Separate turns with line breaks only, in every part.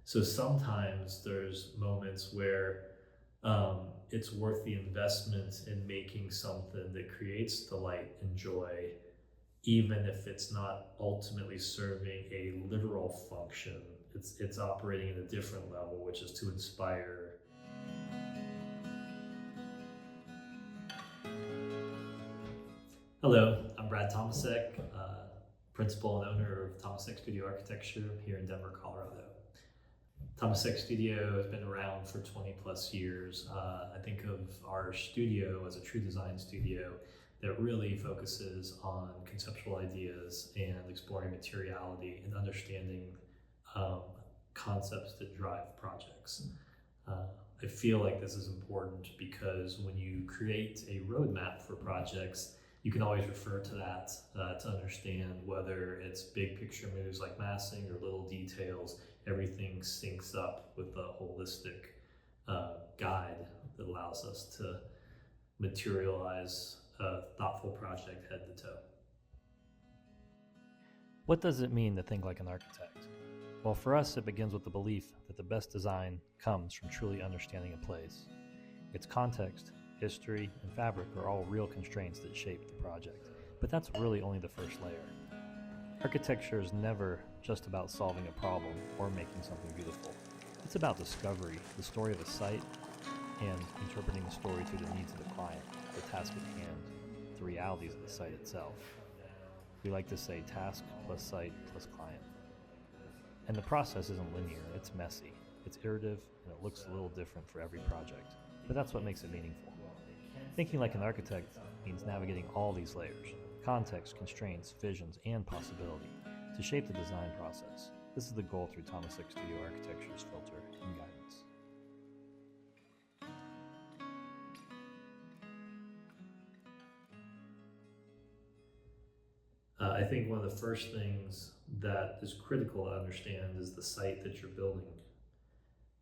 So sometimes there's moments where it's worth the investment in making something that creates delight and joy, even if it's not ultimately serving a literal function. It's operating at a different level, which is to inspire. Hello, I'm Brad Tomecek, principal and owner of Tomecek Studio Architecture here in Denver, Colorado. Tomecek Studio has been around for 20 plus years. I think of our studio as a true design studio that really focuses on conceptual ideas and exploring materiality and understanding um, concepts that drive projects. Uh, I feel like this is important because when you create a roadmap for projects, you can always refer to that to understand whether it's big picture moves like massing or little details. Everything syncs up with the holistic guide that allows us to materialize a thoughtful project head to toe.
What does it mean to think like an architect? Well, for us, it begins with the belief that the best design comes from truly understanding a place. Its context, history, and fabric are all real constraints that shape the project, but that's really only the first layer. Architecture is never just about solving a problem or making something beautiful. It's about discovery, the story of a site, and interpreting the story through the needs of the client, the task at hand, the realities of the site itself. We like to say task plus site plus client. And the process isn't linear, it's messy, it's iterative, and it looks a little different for every project. But that's what makes it meaningful. Thinking like an architect means navigating all these layers: context, constraints, visions, and possibility to shape the design process. This is the goal through Tomecek Studio Architecture's filter and guidance.
I think one of the first things that is critical to understand is the site that you're building.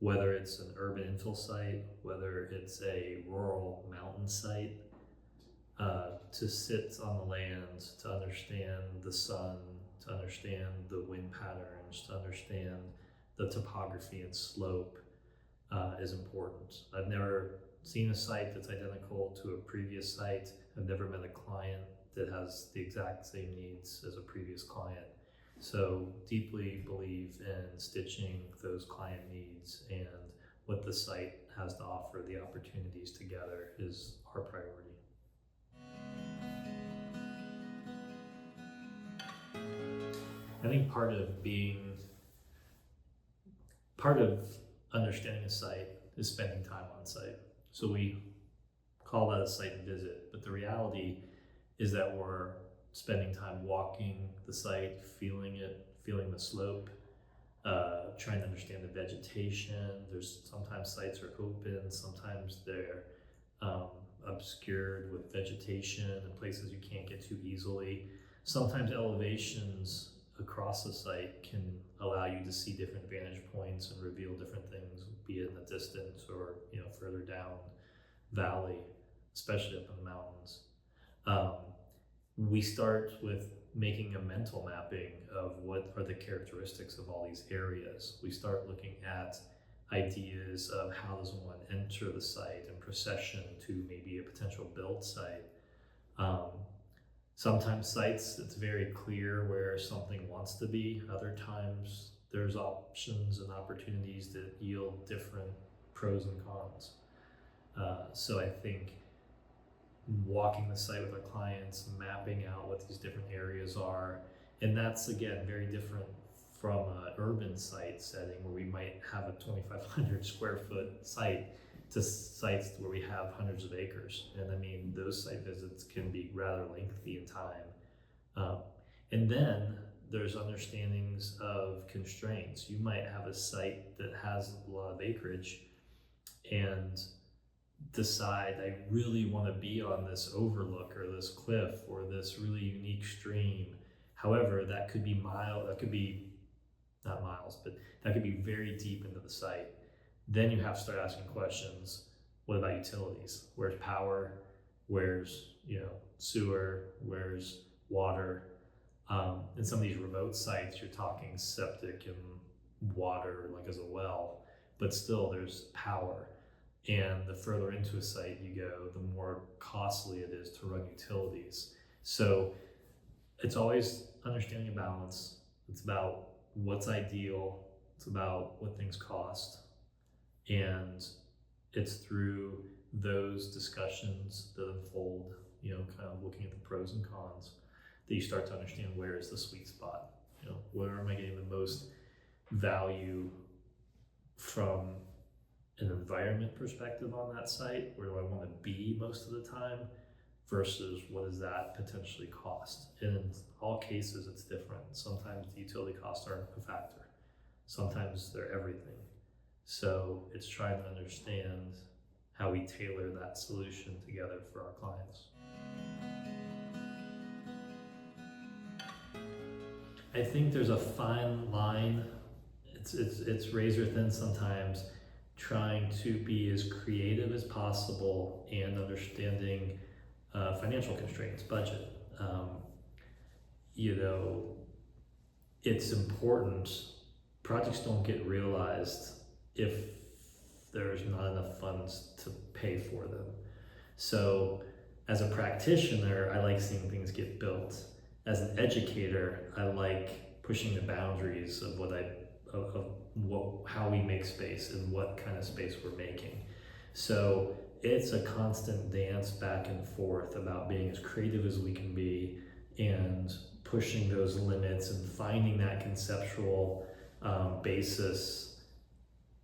Whether it's an urban infill site, whether it's a rural mountain site, to sit on the land, to understand the sun, to understand the wind patterns, to understand the topography and slope is important. I've never seen a site that's identical to a previous site. I've never met a client that has the exact same needs as a previous client. So deeply believe in stitching those client needs and what the site has to offer, the opportunities together is our priority. I think part of understanding a site is spending time on site. So we call that a site visit, but the reality is that we're spending time walking the site, feeling it, feeling the slope, trying to understand the vegetation. There's sometimes sites are open, sometimes they're obscured with vegetation and places you can't get to easily. Sometimes elevations across the site can allow you to see different vantage points and reveal different things, be it in the distance or further down valley, especially up in the mountains. We start with making a mental mapping of what are the characteristics of all these areas. We start looking at ideas of how does one enter the site in procession to maybe a potential build site. Sometimes sites, it's very clear where something wants to be. Other times there's options and opportunities that yield different pros and cons. So I think walking the site with our clients, mapping out what these different areas are, and that's again very different from an urban site setting where we might have a 2,500 square foot site to sites where we have hundreds of acres. And I mean, those site visits can be rather lengthy in time. And then there's understandings of constraints. You might have a site that has a lot of acreage and decide I really want to be on this overlook or this cliff or this really unique stream. However, that could be not miles, but that could be very deep into the site. Then you have to start asking questions. What about utilities? Where's power? Where's sewer? Where's water? In some of these remote sites, you're talking septic and water like as a well, but still there's power. And the further into a site you go, the more costly it is to run utilities. So it's always understanding a balance. It's about what's ideal. It's about what things cost. And it's through those discussions that unfold, kind of looking at the pros and cons, that you start to understand where is the sweet spot. Where am I getting the most value from an environment perspective on that site? Where do I want to be most of the time? Versus what does that potentially cost? And in all cases, it's different. Sometimes the utility costs aren't a factor. Sometimes they're everything. So it's trying to understand how we tailor that solution together for our clients. I think there's a fine line. It's razor thin sometimes, trying to be as creative as possible and understanding financial constraints, budget. It's important. Projects don't get realized if there's not enough funds to pay for them. So as a practitioner, I like seeing things get built. As an educator, I like pushing the boundaries of how we make space and what kind of space we're making. So it's a constant dance back and forth about being as creative as we can be and pushing those limits and finding that conceptual basis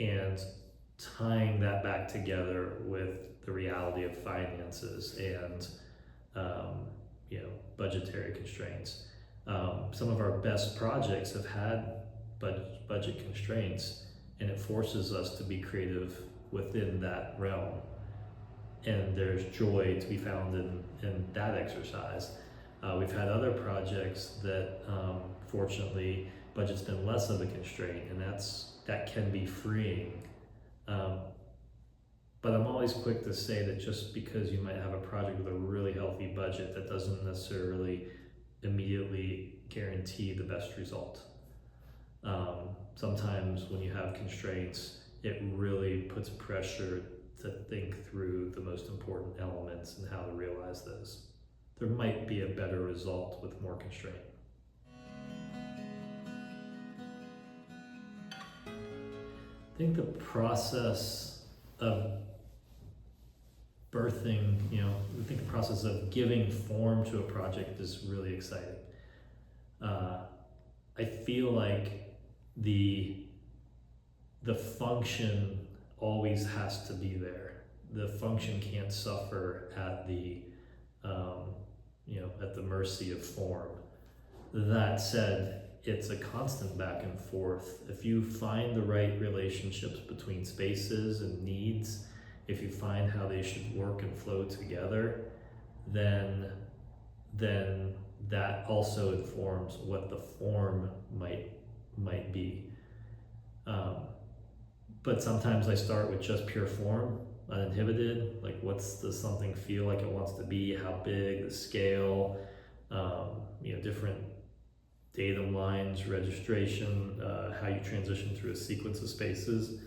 and tying that back together with the reality of finances and budgetary constraints. Some of our best projects have had budget constraints, and it forces us to be creative within that realm. And there's joy to be found in that exercise. We've had other projects that, fortunately, budget's been less of a constraint, and that can be freeing. But I'm always quick to say that just because you might have a project with a really healthy budget, that doesn't necessarily immediately guarantee the best result. Sometimes when you have constraints, it really puts pressure to think through the most important elements and how to realize those. There might be a better result with more constraint. I think the process of birthing, the process of giving form to a project is really exciting. I feel like the function always has to be there. The function can't suffer at the mercy of form. That said, it's a constant back and forth. If you find the right relationships between spaces and needs, if you find how they should work and flow together, then that also informs what the form might be. But sometimes I start with just pure form, uninhibited, like what's the something feel like it wants to be, how big, the scale, different datum lines, registration, how you transition through a sequence of spaces.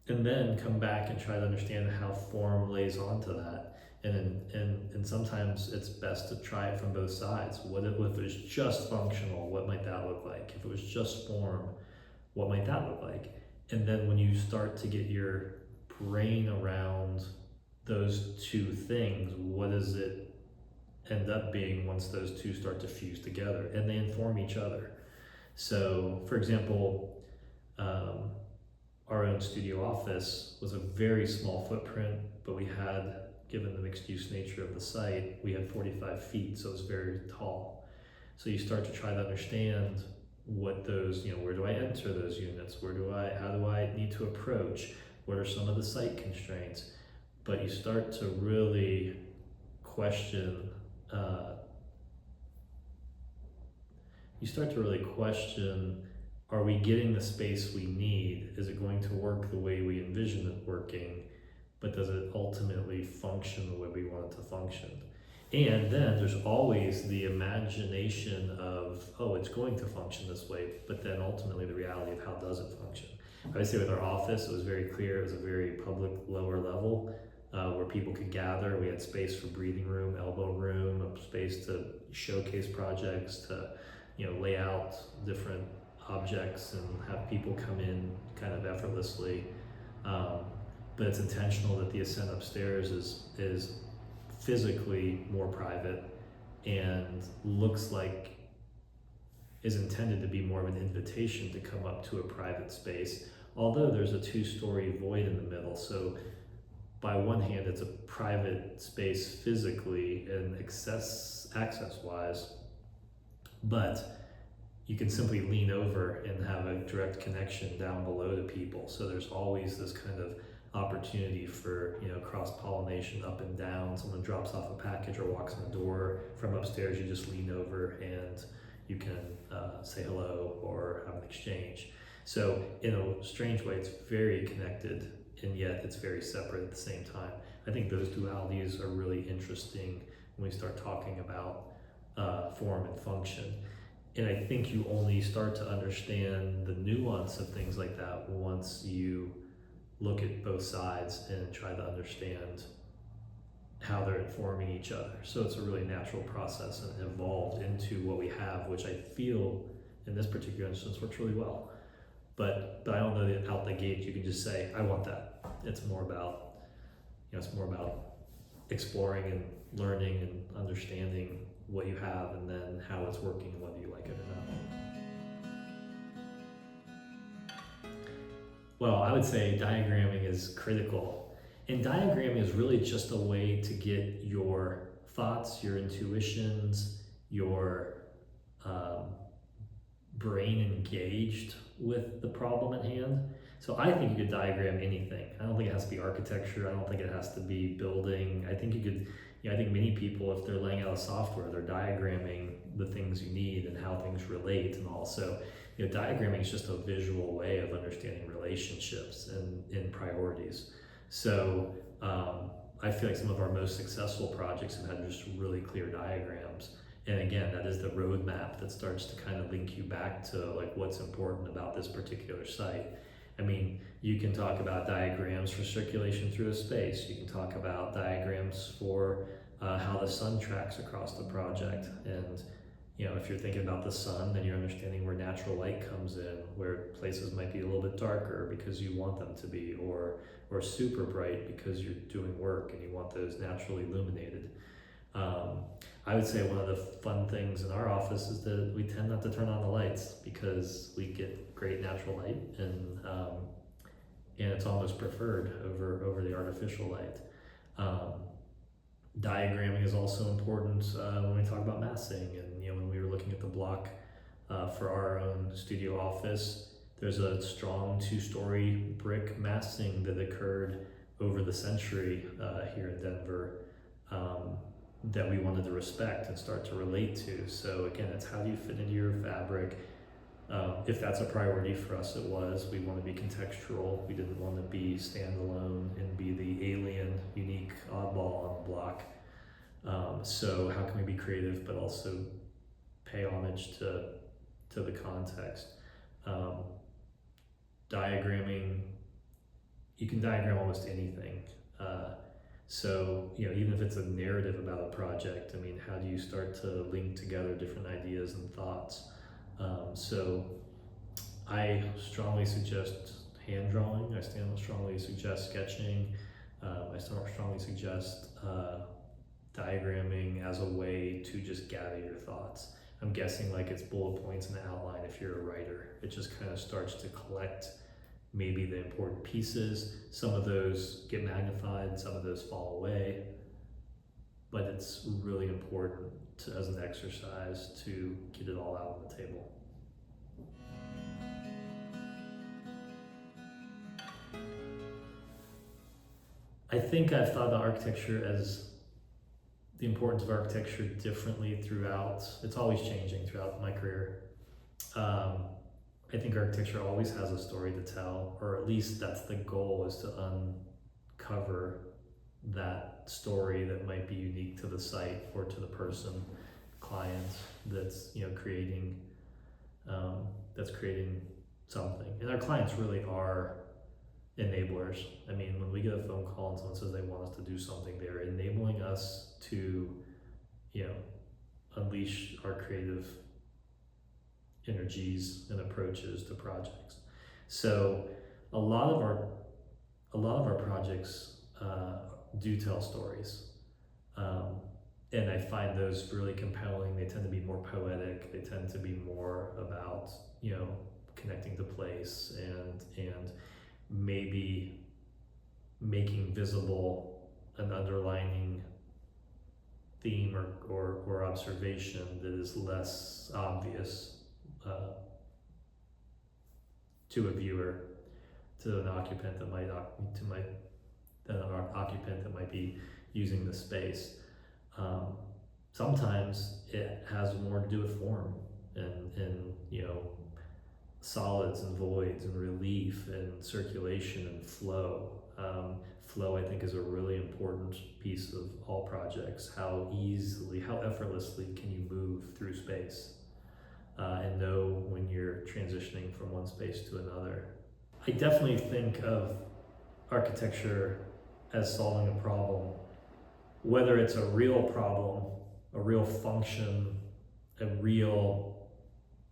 And then come back and try to understand how form lays onto that. And sometimes it's best to try it from both sides. What if it was just functional? What might that look like? If it was just form, what might that look like? And then when you start to get your brain around those two things, what does it end up being once those two start to fuse together? And they inform each other. So, for example, our own studio office was a very small footprint, but we had, given the mixed-use nature of the site, we had 45 feet, so it was very tall. So you start to try to understand what those, where do I enter those units? How do I need to approach? What are some of the site constraints? But you start to really question, are we getting the space we need? Is it going to work the way we envision it working? But does it ultimately function the way we want it to function? And then there's always the imagination of, oh, it's going to function this way, but then ultimately the reality of how does it function. I would say with our office, it was very clear. It was a very public lower level where people could gather. We had space for breathing room, elbow room, a space to showcase projects, to lay out different objects and have people come in kind of effortlessly. But it's intentional that the ascent upstairs is physically more private and looks like is intended to be more of an invitation to come up to a private space, although there's a two-story void in the middle. So by one hand, it's a private space physically and access wise, but you can simply lean over and have a direct connection down below to people. So there's always this kind of opportunity for cross-pollination up and down. Someone drops off a package or walks in the door from upstairs, you just lean over and you can say hello or have an exchange. So in a strange way, it's very connected and yet it's very separate at the same time. I think those dualities are really interesting when we start talking about form and function. And I think you only start to understand the nuance of things like that once you look at both sides and try to understand how they're informing each other. So it's a really natural process and evolved into what we have, which I feel in this particular instance works really well. But I don't know that out the gate you can just say, I want that. It's more about, exploring and learning and understanding what you have and then how it's working and whether you like it or not. Well, I would say diagramming is critical. And diagramming is really just a way to get your thoughts, your intuitions, your brain engaged with the problem at hand. So I think you could diagram anything. I don't think it has to be architecture. I don't think it has to be building. I think you could, I think many people, if they're laying out a software, they're diagramming the things you need and how things relate. And also, diagramming is just a visual way of understanding relationships and priorities. So I feel like some of our most successful projects have had just really clear diagrams. And again, that is the roadmap that starts to kind of link you back to like what's important about this particular site. I mean, you can talk about diagrams for circulation through a space. You can talk about diagrams for how the sun tracks across the project. And if you're thinking about the sun, then you're understanding where natural light comes in, where places might be a little bit darker because you want them to be, or super bright because you're doing work and you want those naturally illuminated. I would say one of the fun things in our office is that we tend not to turn on the lights because we get great natural light and it's almost preferred over the artificial light. Diagramming is also important when we talk about massing, and when we were looking at the block for our own studio office, there's a strong two-story brick massing that occurred over the century here in Denver that we wanted to respect and start to relate to. So again, it's how do you fit into your fabric? If that's a priority for us, it was. We want to be contextual. We didn't want to be standalone and be the alien, unique oddball on the block. So how can we be creative but also pay homage to the context? Diagramming, you can diagram almost anything. So even if it's a narrative about a project, I mean, how do you start to link together different ideas and thoughts? So I strongly suggest hand drawing. I strongly suggest sketching. I strongly suggest diagramming as a way to just gather your thoughts. I'm guessing like it's bullet points and an outline if you're a writer. It just kind of starts to collect maybe the important pieces. Some of those get magnified, some of those fall away, but it's really important as an exercise to get it all out on the table. I think I've thought about architecture as the importance of architecture differently throughout. It's always changing throughout my career. I think architecture always has a story to tell, or at least that's the goal, is to uncover that story that might be unique to the site or to the person, client that's creating something. And our clients really are enablers. I mean, when we get a phone call and someone says they want us to do something, they're enabling us to, unleash our creative energies and approaches to projects. So a lot of our projects do tell stories, and I find those really compelling. They tend to be more poetic. They tend to be more about connecting to place and maybe making visible an underlining theme or observation that is less obvious to a viewer, to an occupant that might be using the space. Sometimes it has more to do with form and solids and voids and relief and circulation and flow. Flow, I think, is a really important piece of all projects. How effortlessly can you move through space and know when you're transitioning from one space to another. I definitely think of architecture as solving a problem, whether it's a real problem, a real function, a real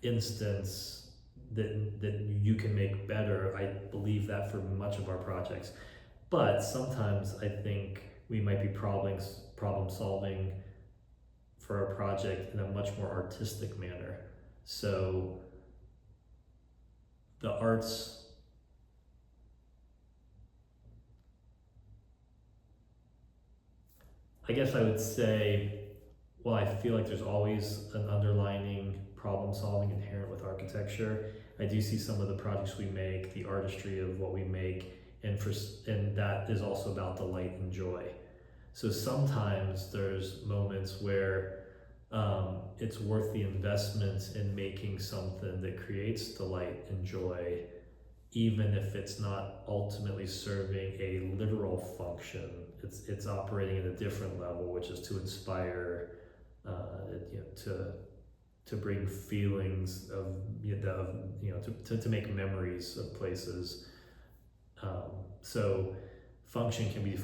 instance that you can make better. I believe that for much of our projects. But sometimes I think we might be problem solving for a project in a much more artistic manner. So the arts, I guess I would say, well, I feel like there's always an underlining problem solving inherent with architecture. I do see some of the projects we make, the artistry of what we make, and that is also about delight and joy. So sometimes there's moments where it's worth the investment in making something that creates delight and joy, even if it's not ultimately serving a literal function. It's operating at a different level, which is to inspire, to bring feelings of, to make memories of places. So function can be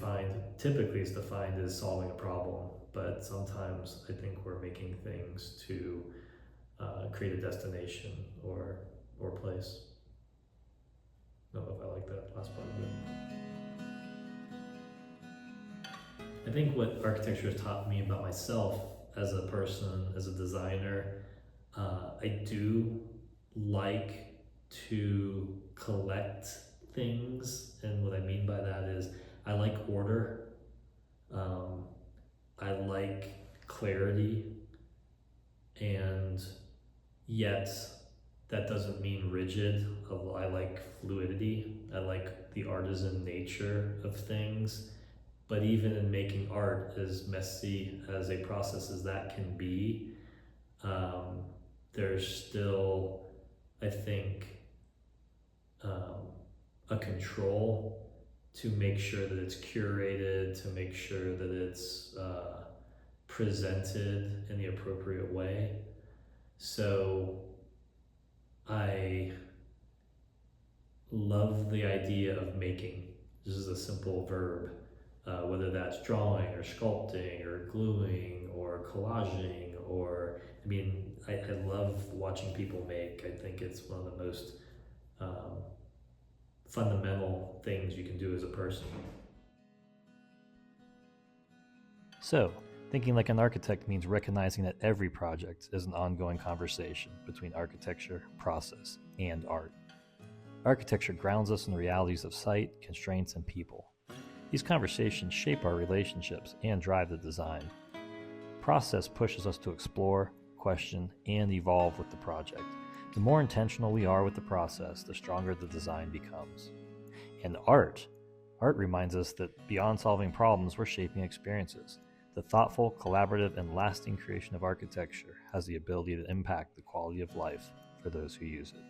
typically it's defined as solving a problem, but sometimes I think we're making things to create a destination or place. I don't know if I like that last part of it. I think what architecture has taught me about myself as a person, as a designer, I do like to collect things, and what I mean by that is I like order, I like clarity, and yet that doesn't mean rigid. I like fluidity. I like the artisan nature of things. But even in making art, as messy as a process as that can be, there's still, I think, a control to make sure that it's curated, to make sure that it's presented in the appropriate way. So I love the idea of making. This is a simple verb, whether that's drawing or sculpting or gluing or collaging, or, I love watching people make. I think it's one of the most fundamental things you can do as a person.
So, thinking like an architect means recognizing that every project is an ongoing conversation between architecture, process, and art. Architecture grounds us in the realities of site, constraints, and people. These conversations shape our relationships and drive the design. Process pushes us to explore, question, and evolve with the project. The more intentional we are with the process, the stronger the design becomes. And art reminds us that beyond solving problems, we're shaping experiences. The thoughtful, collaborative, and lasting creation of architecture has the ability to impact the quality of life for those who use it.